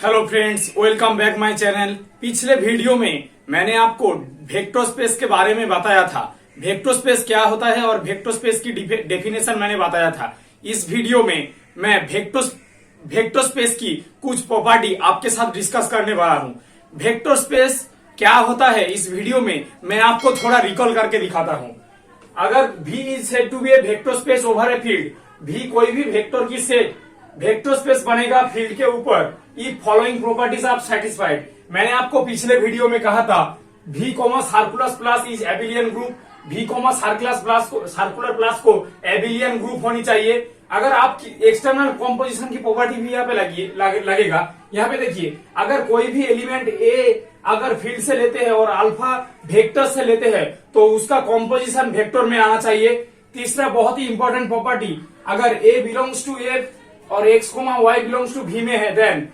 Hello friends, welcome back my channel. पिछले video में मैंने आपको वेक्टर स्पेस के बारे में बताया था। वेक्टर स्पेस क्या होता है और वेक्टर स्पेस की डेफिनेशन मैंने बताया था। इस वीडियो में मैं वेक्टर स्पेस की कुछ प्रॉपर्टी आपके साथ डिस्कस करने वाला हूं। वेक्टर स्पेस क्या होता है इस वीडियो में मैं आपको थोड़ा रिकॉल करके दिखाता हूं। अगर V is said to be a vector space over a field, V कोई भी वेक्टर की सेट वेक्टर स्पेस बनेगा फील्ड के ऊपर if following properties are satisfied. मैंने आपको पिछले वीडियो में कहा था V circular plus is abelian group, V circular plus को एबिलियन ग्रुप होनी चाहिए। अगर आपकी एक्सटर्नल कॉम्पोजिशन की प्रॉपर्टी भी यहाँ पे लगेगा। यहाँ पे देखिए, अगर कोई भी एलिमेंट A अगर फील्ड से लेते हैं और अल्फा वेक्टर से लेते हैं तो उसका कॉम्पोजिशन वेक्टर में आना चाहिए। तीसरा बहुत ही इंपॉर्टेंट प्रॉपर्टी, अगर A बिलोंग्स टू A और x, y belongs to V में है then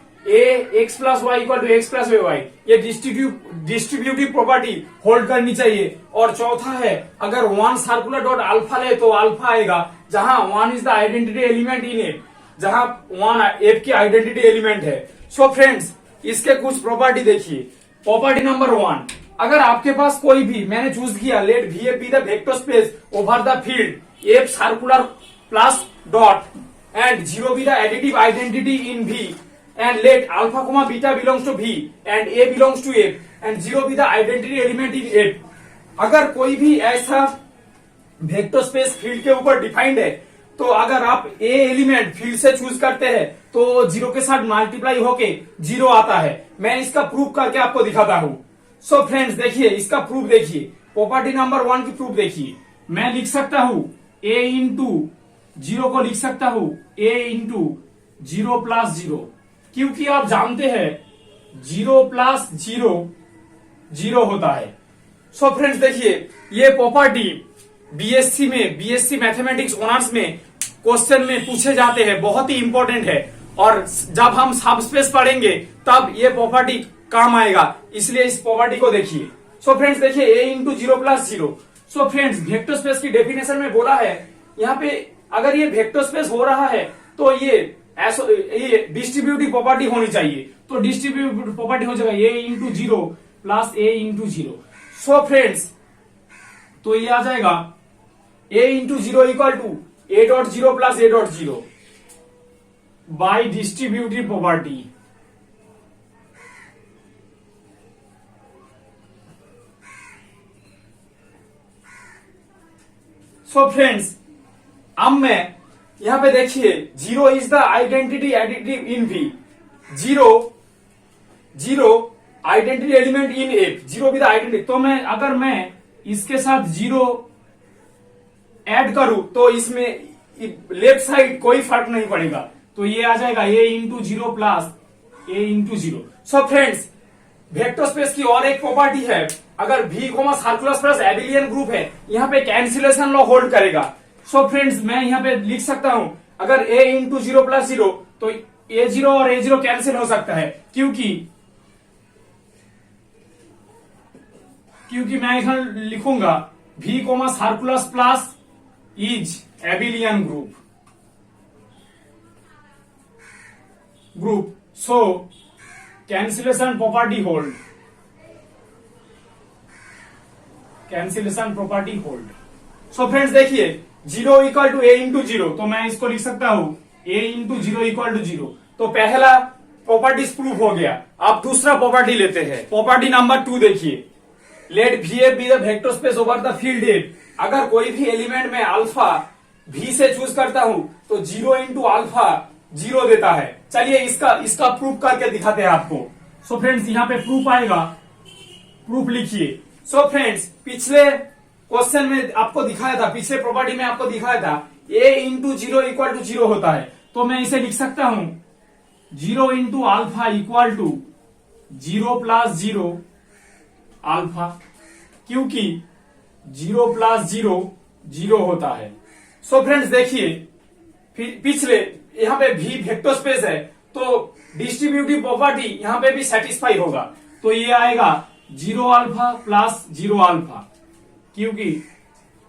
x plus y equal to x plus y, ये डिस्ट्रीब्यूटिव प्रॉपर्टी होल्ड करनी चाहिए। और चौथा है, अगर वन सर्कुलर डॉट अल्फा ले तो अल्फा आएगा जहां one is the identity element in F, जहां वन एफ की आइडेंटिटी एलिमेंट है। सो फ्रेंड्स, इसके कुछ प्रॉपर्टी देखिए। प्रॉपर्टी नंबर 1, अगर आपके पास कोई भी, मैंने चूज किया let V F be the vector space over the field F circular plus dot and 0 be the additive identity in V and let alpha comma beta belongs to V and A belongs to F and 0 be the identity element in F। अगर कोई भी ऐसा vector space field के ऊपर defined है तो अगर आप A एलिमेंट फील्ड से चूज करते हैं तो 0 के साथ मल्टीप्लाई होके 0 आता है। मैं इसका प्रूफ करके आपको दिखाता हूं। सो फ्रेंड्स देखिए, इसका प्रूफ देखिए। प्रॉपर्टी नंबर 1 की प्रूफ देखिए। मैं लिख सकता हूं A इंटू 0 को लिख सकता हूं A इंटू 0 प्लस 0, क्योंकि आप जानते हैं 0 प्लस 0 0 होता है। सो फ्रेंड्स देखिए, ये प्रॉपर्टी बीएससी मैथमेटिक्स ऑनर्स में क्वेश्चन में पूछे जाते हैं, बहुत ही इंपॉर्टेंट है। और जब हम सबस्पेस पढ़ेंगे तब ये प्रॉपर्टी काम आएगा, इसलिए इस प्रॉपर्टी को देखिए। सो फ्रेंड्स देखिए, A into 0 plus 0। So friends, vector space की डेफिनेशन में बोला है यहाँ पे, अगर ये वेक्टर स्पेस हो रहा है तो ये डिस्ट्रीब्यूटिव प्रॉपर्टी होनी चाहिए। तो डिस्ट्रीब्यूटिव प्रॉपर्टी हो जाएगा A into 0 plus A into 0। So friends, तो ये आ जाएगा A into 0 equal to A dot 0 plus A dot 0 by distributive property. So friends, अब मैं यहां पे देखिए 0 is the identity additive in V, 0 identity element in F, 0 with identity. तो अगर मैं इसके साथ 0 ऐड करूं तो इसमें लेफ्ट साइड कोई फर्क नहीं पड़ेगा, तो ये आ जाएगा A into 0 plus A into 0। So friends, vector space की और एक प्रॉपर्टी है, अगर V circular plus abelian group है, यहाँ पे कैंसिलेशन लॉ होल्ड करेगा। सो फ्रेंड्स, मैं यहाँ पे लिख सकता हूं, अगर A इंटू 0 प्लस 0 तो A0 और A0 कैंसिल हो सकता है, क्योंकि मैं यहां लिखूंगा V circular plus is abelian group. So cancellation property hold. So friends देखिए, 0 इक्वल टू A इंटू 0, तो मैं इसको लिख सकता हूं A इंटू 0 इक्वल टू 0। तो पहला प्रॉपर्टी प्रूफ हो गया। अब दूसरा प्रॉपर्टी लेते हैं। प्रॉपर्टी नंबर 2 देखिए, let VF be the vector space over the field F। अगर कोई भी एलिमेंट में अल्फा V से चूज करता हूं तो 0 इंटू अल्फा 0 देता है। चलिए इसका प्रूफ करके दिखाते हैं आपको। सो फ्रेंड्स, यहाँ पे प्रूफ आएगा, प्रूफ लिखिए। सो फ्रेंड्स, पिछले क्वेश्चन में आपको दिखाया था, पिछले प्रॉपर्टी में आपको दिखाया था A इंटू 0 इक्वल टू 0 होता है। तो मैं इसे लिख सकता हूं 0 into alpha equal to 0 plus 0 alpha, क्योंकि 0 प्लस 0 0 होता है। सो फ्रेंड्स देखिए, पिछले यहाँ पे V वेक्टर स्पेस है तो डिस्ट्रीब्यूटिव प्रॉपर्टी यहाँ पे भी सेटिस्फाई होगा। तो ये आएगा 0 अल्फा प्लस 0 अल्फा, क्योंकि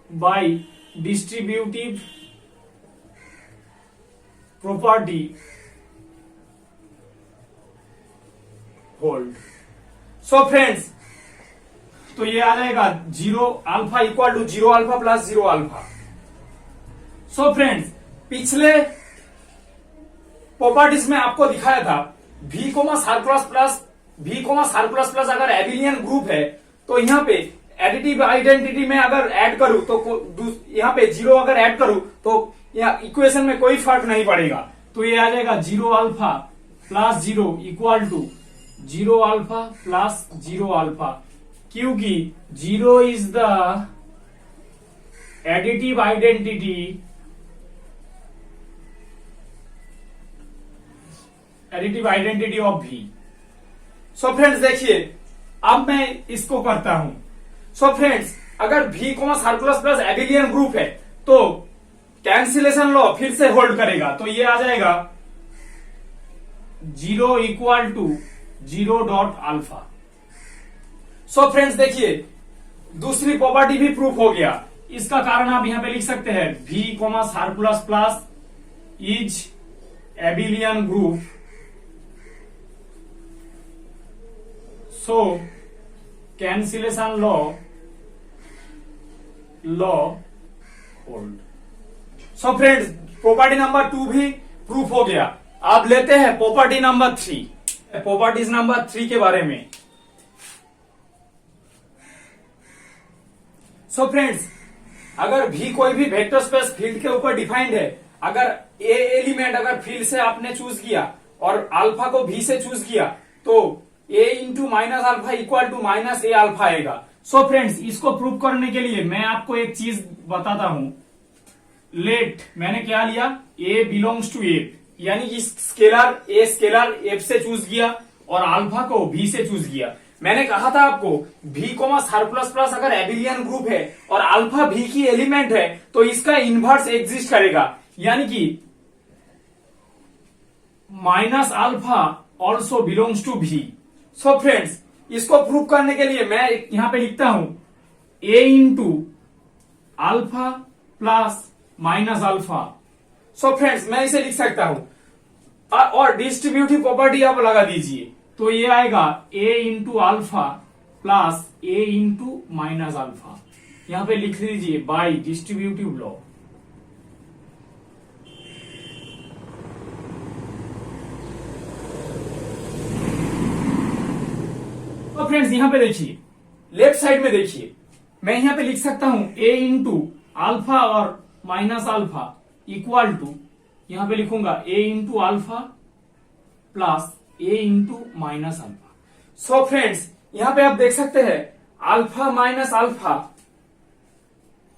by distributive property hold. So friends, तो ये आ जाएगा 0 alpha equal to 0 alpha plus 0 alpha. So friends, पिछले प्रॉपर्टीज में आपको दिखाया था V सार प्लस प्लस अगर एबिलियन ग्रुप है तो यहाँ पे एडिटिव आइडेंटिटी में अगर ऐड करूं तो यहाँ पे 0 अगर ऐड करूं तो यहाँ इक्वेशन में कोई फर्क नहीं पड़ेगा। तो ये आ जाएगा 0 alpha plus 0 equal to 0 alpha plus 0 alpha, क्योंकि 0 is the additive identity of V। So friends देखिए, अब मैं इसको करता हूं। सो फ्रेंड्स, अगर V सार प्लस प्लस एबिलियन ग्रुप है तो कैंसिलेशन लॉ फिर से होल्ड करेगा, तो ये आ जाएगा 0 equal to 0 dot alpha. So friends देखिए, दूसरी प्रॉपर्टी भी प्रूफ हो गया। इसका कारण आप यहां पे लिख सकते हैं V सार plus plus is abelian group, so cancellation law hold. So friends, property number 2 भी प्रूफ हो गया। अब लेते हैं प्रॉपर्टी नंबर 3, प्रॉपर्टीज नंबर 3 के बारे में। सो फ्रेंड्स, अगर V कोई भी वेक्टर स्पेस फील्ड के ऊपर डिफाइंड है, अगर A एलिमेंट अगर फील्ड से आपने चूज किया और अल्फा को V से चूज किया तो A into minus alpha equal to minus A alpha आएगा। सो फ्रेंड्स, इसको प्रूव करने के लिए मैं आपको एक चीज बताता हूं। लेट मैंने क्या लिया, A बिलोंग्स टू A, यानी कि स्केलर F से चूज किया और अल्फा को V से चूज किया। मैंने कहा था आपको V सार प्लस प्लस अगर एबिलियन ग्रुप है और अल्फा V की एलिमेंट है तो इसका इनवर्स एग्जिस्ट करेगा, यानी कि minus alpha also belongs to V। So friends, इसको प्रूव करने के लिए मैं यहां पे लिखता हूं A into alpha plus minus alpha. So friends, मैं इसे लिख सकता हूं और डिस्ट्रीब्यूटिव प्रॉपर्टी आप लगा दीजिए, तो ये आएगा A into alpha plus A into minus alpha. यहां पे लिख लीजिए बाय डिस्ट्रीब्यूटिव लॉ। तो फ्रेंड्स, यहां पे देखिए, लेफ्ट साइड में देखिए, मैं यहां पे लिख सकता हूं A इंटू अल्फा और माइनस अल्फा इक्वल टू, यहां पे लिखूंगा A into alpha plus A into minus alpha. So friends, यहां पे आप देख सकते हैं अल्फा माइनस अल्फा,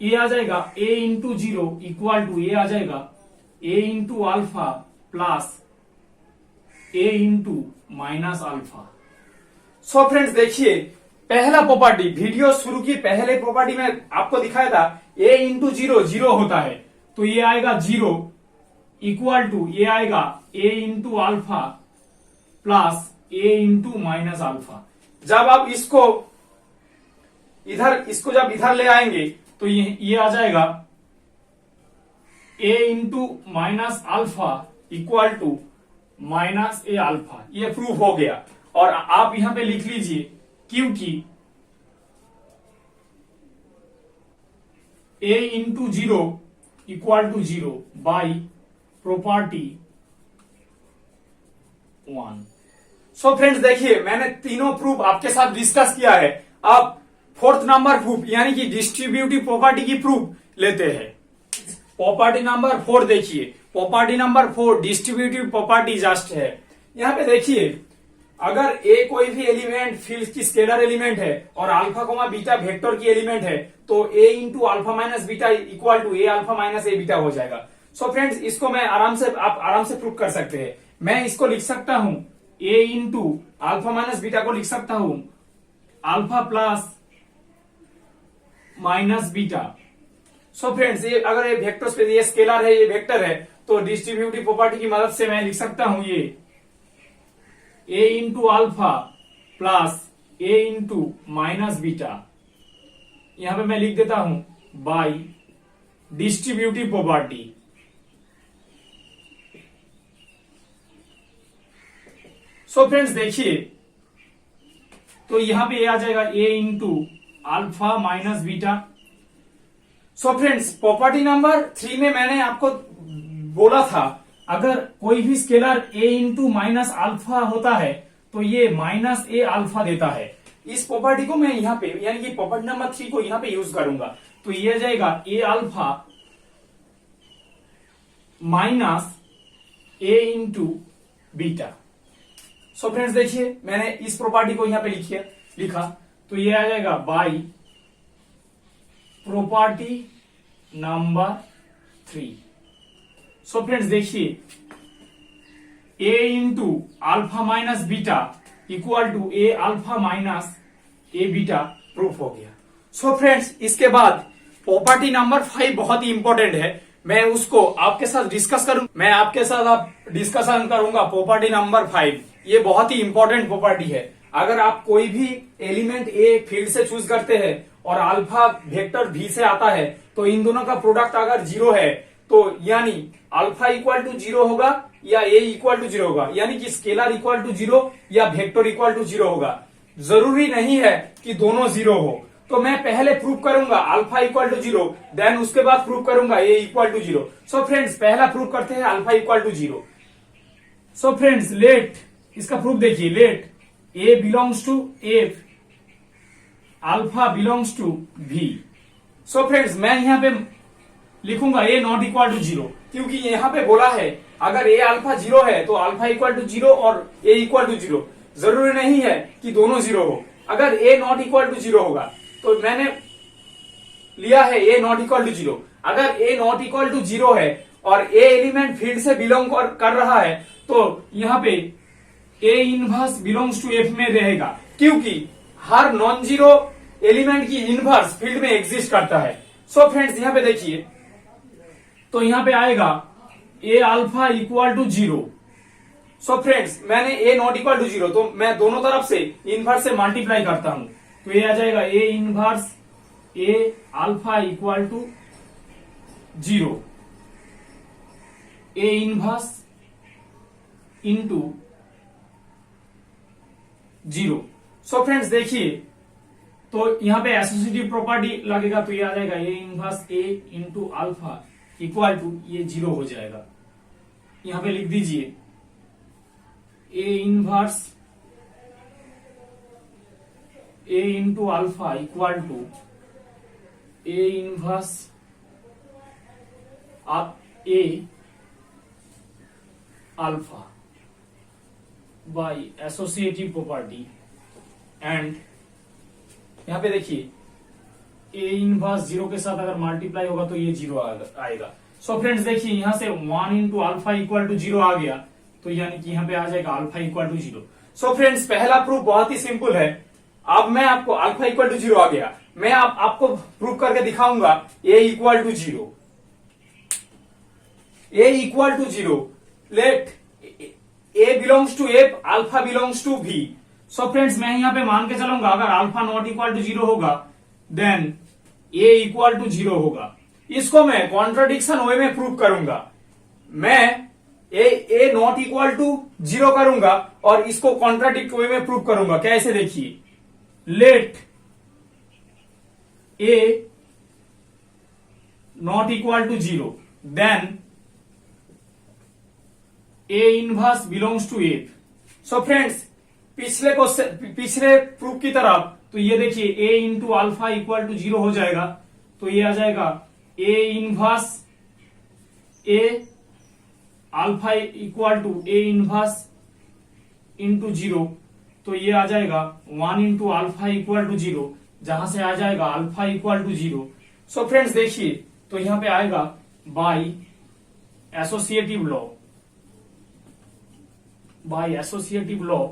ये आ जाएगा A इंटू 0 इक्वल टू, ये आ जाएगा A into alpha plus A into minus alpha. So friends देखिए, पहला प्रॉपर्टी वीडियो शुरू की पहले प्रॉपर्टी में आपको दिखाया था A इंटू 0 0 होता है, तो ये आएगा 0 इक्वल टू, ये आएगा A into alpha plus A into minus alpha. जब आप इसको जब इधर ले आएंगे तो ये आ जाएगा A into minus alpha equal to minus A alpha. ये प्रूफ हो गया। और आप यहां पे लिख लीजिए, क्योंकि A into 0 equal to 0 by property 1। So friends देखिए, मैंने तीनों प्रूफ आपके साथ डिस्कस किया है। अब फोर्थ नंबर प्रूफ यानी कि डिस्ट्रीब्यूटिव प्रॉपर्टी की प्रूफ लेते हैं। प्रॉपर्टी नंबर 4 देखिए, property number 4 distributive property just है। यहां पे देखिए, अगर A कोई भी एलिमेंट फील्ड की स्केलर एलिमेंट है और अल्फा कोमा बीटा वेक्टर की एलिमेंट है तो A into alpha minus beta equal to A alpha minus A beta हो जाएगा। सो फ्रेंड्स, इसको मैं आप आराम से प्रूव कर सकते हैं। मैं इसको लिख सकता हूं A into alpha minus beta को लिख सकता हूं alpha plus minus beta. So friends, ये अगर ये वेक्टर स्पेस, ये स्केलर है, ये वेक्टर है, तो डिस्ट्रीब्यूटिव प्रॉपर्टी की मदद से मैं लिख सकता हूं ये A into alpha plus A into minus beta. यहां पे मैं लिख देता हूं bye distributive property. So friends देखिए, तो यहाँ पे आ जाएगा a into alpha minus beta. So friends, property number 3 में मैंने आपको बोला था अगर कोई भी scalar a into minus alpha होता है तो ये माइनस a अल्फा देता है। इस प्रॉपर्टी को मैं यहाँ पे यानी कि प्रॉपर्टी नंबर 3 को यहाँ पे यूज करूंगा, तो ये आ जाएगा a alpha minus a into beta. So friends देखिए, मैंने इस प्रॉपर्टी को यहाँ पे लिखा, तो ये आ जाएगा by property number 3। So friends देखिए, a into alpha minus beta equal to a alpha minus a beta proof हो गया। सो फ्रेंड्स, इसके बाद प्रॉपर्टी नंबर 5 बहुत ही इंपॉर्टेंट है, मैं उसको आपके साथ डिस्कशन करूंगा प्रॉपर्टी नंबर 5। ये बहुत ही इंपॉर्टेंट प्रॉपर्टी है। अगर आप कोई भी एलिमेंट ए फील्ड से चूज करते हैं और अल्फा वेक्टर भी से आता है, तो इन दोनों का प्रोडक्ट अगर 0 है तो यानी अल्फा इक्वल टू 0 होगा या ए इक्वल टू 0 होगा, यानी कि स्केलर इक्वल टू 0 या वेक्टर इक्वल टू 0 होगा। जरूरी नहीं है कि दोनों 0 हो। तो मैं पहले प्रूव करूंगा अल्फा इक्वल टू 0, देन उसके बाद प्रूव करूंगा A equal to 0। So friends, पहला प्रूव करते हैं alpha equal to 0। So friends, let इसका प्रूफ देखिए, let A belongs to F, alpha belongs to V. So friends, मैं यहां पे लिखूंगा ए नॉट इक्वल टू 0, क्योंकि यहां पे बोला है अगर ए अल्फा 0 है तो अल्फा इक्वल टू 0 और ए इक्वल टू 0। जरूरी नहीं है कि दोनों 0 हो। अगर ए नॉट इक्वल टू 0 होगा तो मैंने लिया है ए नॉट इक्वल टू 0। अगर ए नॉट इक्वल टू 0 है और ए एलिमेंट फील्ड से बिलोंग कर रहा है तो यहाँ पे a inverse belongs to F में रहेगा, क्योंकि हर नॉन जीरो एलिमेंट की इनवर्स फील्ड में एग्जिस्ट करता है। सो फ्रेंड्स, यहाँ पे देखिए, तो यहाँ पे आएगा A alpha equal to 0। So friends, मैंने ए नॉट इक्वल टू 0, तो मैं दोनों तरफ से इनवर्स से मल्टीप्लाई करता हूं, तो ये आ जाएगा a inverse a alpha equal to 0, a inverse into 0। So friends देखिए, तो यहां पे एसोसिएटिव प्रॉपर्टी लगेगा, तो ये आ जाएगा a inverse a into alpha equal to ये 0 हो जाएगा। यहां पे लिख दीजिए a inverse a into alpha equal to a inverse a alpha by associative property. And यहां पे देखिए ए इनवर्स 0 के साथ अगर मल्टीप्लाई होगा तो ये 0 आएगा। सो फ्रेंड्स देखिए, यहां से 1 इंटू अल्फा इक्वल टू 0 आ गया, तो यानी कि यहां पे आ जाएगा alpha equal to 0। So friends, पहला प्रूफ बहुत ही सिंपल है। अब मैं आपको अल्फा इक्वल टू 0 आ गया, मैं आपको प्रूफ करके दिखाऊंगा A equal to 0। A equal to 0, let A belongs to F, alpha belongs to V. So friends, मैं यहां पे मान के चलूंगा अगर अल्फा नॉट इक्वल टू 0 होगा देन ए इक्वल टू 0 होगा। इसको मैं कॉन्ट्राडिक्शन वे में प्रूव करूंगा। मैं ए नॉट इक्वल टू 0 करूंगा और इसको कॉन्ट्राडिक्ट वे में प्रूव करूंगा। कैसे देखिए, let a not equal to 0 then A inverse belongs to F. So friends, पिछले प्रूफ की तरफ, तो ये देखिए a into alpha equal to 0 हो जाएगा, तो ये आ जाएगा a inverse a alpha equal to a inverse into 0, तो ये आ जाएगा 1 इंटू अल्फा इक्वल टू 0, जहां से आ जाएगा alpha equal to 0। So friends देखिए, तो यहां पे आएगा by associative law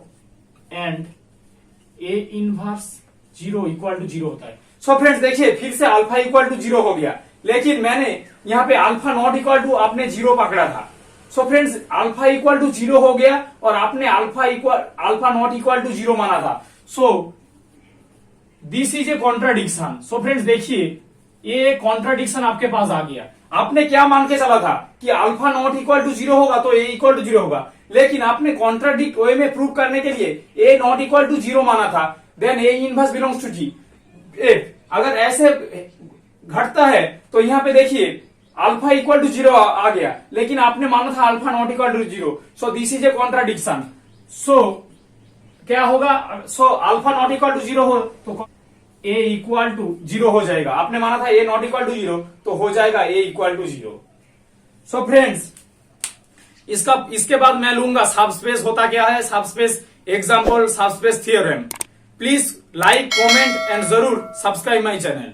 and a inverse 0 equal to 0 होता है। सो फ्रेंड्स देखिए, फिर से अल्फा इक्वल टू 0 हो गया, लेकिन मैंने यहाँ पे अल्फा नॉट इक्वल टू आपने 0 पकड़ा था। So friends, alpha equal to 0 हो गया और आपने अल्फा नॉट इक्वल टू 0 माना था। सो this is a contradiction. So friends देखिए, ये कॉन्ट्राडिक्शन आपके पास आ गया। आपने क्या मान के चला था कि अल्फा नॉट इक्वल टू 0 होगा तो ए इक्वल टू 0 होगा, लेकिन आपने कॉन्ट्राडिक्ट वे में प्रूव करने के लिए ए नॉट इक्वल टू 0 माना था। Then A inverse belongs to G. अगर ऐसे घटता है तो यहाँ पे देखिए अल्फा इक्वल टू 0 आ गया, लेकिन आपने माना था alpha not equal to 0, so this is a contradiction. सो क्या होगा, so alpha not equal to 0 हो तो ए इक्वल टू 0 हो जाएगा। आपने माना था ए नॉट इक्वल टू 0, तो हो जाएगा A equal to 0। So friends, इसके बाद मैं लूंगा सबस्पेस होता क्या है, subspace example, subspace theorem. Please like, comment and जरूर सब्सक्राइब माई चैनल।